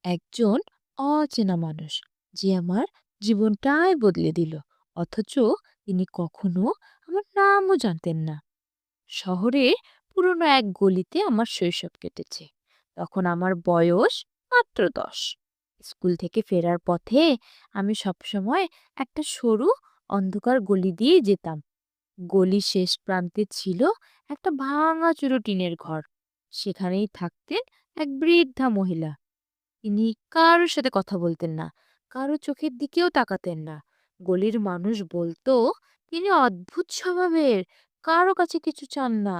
একজন অচেনা মানুষ যে আমার জীবনটাই বদলে দিল। অথচ তিনি কখনো আমার নামও জানতেন না। শহরে পুরনো এক গলিতে আমার শৈশব কেটেছে। তখন আমার বয়স মাত্র 10। স্কুল থেকে ফেরার পথে আমি সবসময় একটা সরু অন্ধকার গলি দিয়ে যেতাম। গলির শেষ প্রান্তে ছিল একটা ভাঙাচুরো টিনের ঘর। সেখানেই থাকতেন এক বৃদ্ধা মহিলা। তিনি কারোর সাথে কথা বলতেন না, কারো চোখের দিকেও তাকাতেন না। গলির মানুষ বলতো তিনি অদ্ভুত স্বভাবের, কারো কাছে কিছু চান না,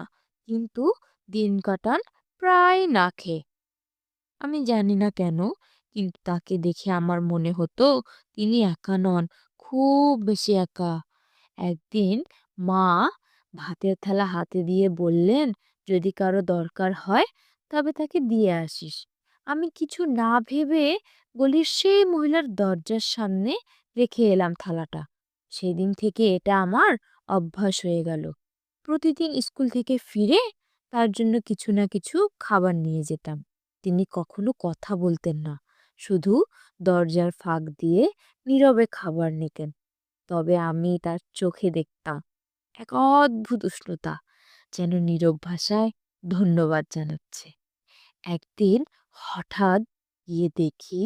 কিন্তু দিন কাটান প্রায় না খেয়ে। আমি জানি না কেন, কিন্তু তাকে দেখে আমার মনে হতো তিনি একা নন, খুব বেশি একা। একদিন মা ভাতের থালা হাতে দিয়ে বললেন, যদি কারো দরকার হয় তবে তাকে দিয়ে আসিস। আমি কিছু না ভেবে গলির সেই মহিলার দরজার সামনে রেখে এলাম থালাটা। সেদিন থেকে এটা আমার অভ্যাস হয়ে গেল। প্রতিদিন স্কুল থেকে ফিরে তার জন্য কিছু না কিছু খাবার নিয়ে যেতাম। তিনি কখনো কথা বলতেন না, শুধু দরজার ফাঁক দিয়ে নীরবে খাবার নিতেন। তবে আমি তার চোখে দেখতাম এক অদ্ভুত উষ্ণতা, যেন নীরব ভাষায় ধন্যবাদ জানাচ্ছে। একদিন হঠাৎ গিয়ে দেখি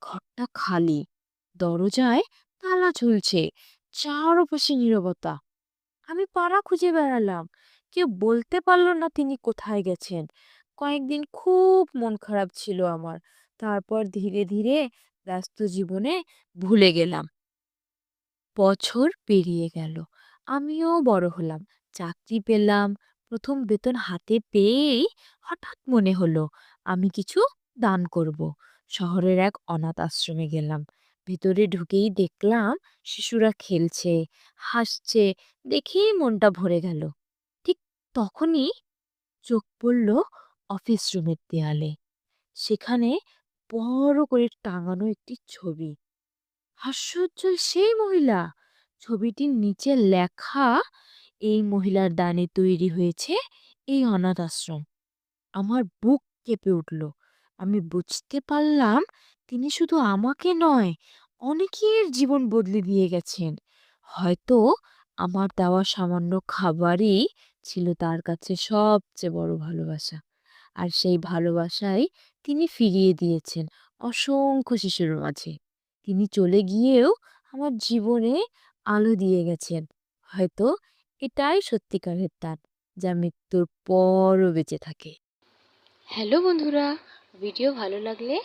ঘরটা খালি, দরজায় তালা ঝুলছে, চারপাশে নীরবতা। আমি পাড়া খুঁজে বেড়ালাম, কেউ বলতে পারলো না তিনি কোথায় গেছেন। কয়েকদিন খুব মন খারাপ ছিল আমার। তারপর ধীরে ধীরে ব্যস্ত জীবনে ভুলে গেলাম। বছর পেরিয়ে গেল, আমিও বড় হলাম, চাকরি পেলাম। প্রথম বেতন হাতে পেয়েই হঠাৎ মনে হলো আমি কিছু দান করব। শহরের এক অনাথ আশ্রমে গেলাম। ভিতরে ঢুকেই দেখলাম শিশুরা খেলছে, হাসছে, দেখেই মনটা ভরে গেল। ঠিক তখনই চোখ পড়ল অফিস রুমের দেয়ালে। সেখানে বড় করে টাঙানো একটি ছবি, হাস্যোজ্জ্বল সেই মহিলা। ছবিটির নিচে লেখা, এই মহিলার দানে তৈরি হয়েছে এই অনাথ আশ্রম। আমার বুক কেঁপে উঠল। আমি বুঝতে পারলাম তিনি শুধু আমাকে নয়, অনেকের জীবন বদলে দিয়ে গেছেন। হয়তো আমার দেওয়া সামান্য খাবারই ছিল তার কাছে সবচেয়ে বড় ভালোবাসা। আর সেই ভালোবাসাই তিনি ফিরিয়ে দিয়েছেন অসংখ্য শিশুর মাঝে। তিনি চলে গিয়েও আমার জীবনে আলো দিয়ে গেছেন। হয়তো এটাই সত্যিকারের দান, যা মৃত্যুর পরও বেঁচে থাকে। হ্যালো বন্ধুরা, ভিডিও ভালো লাগলে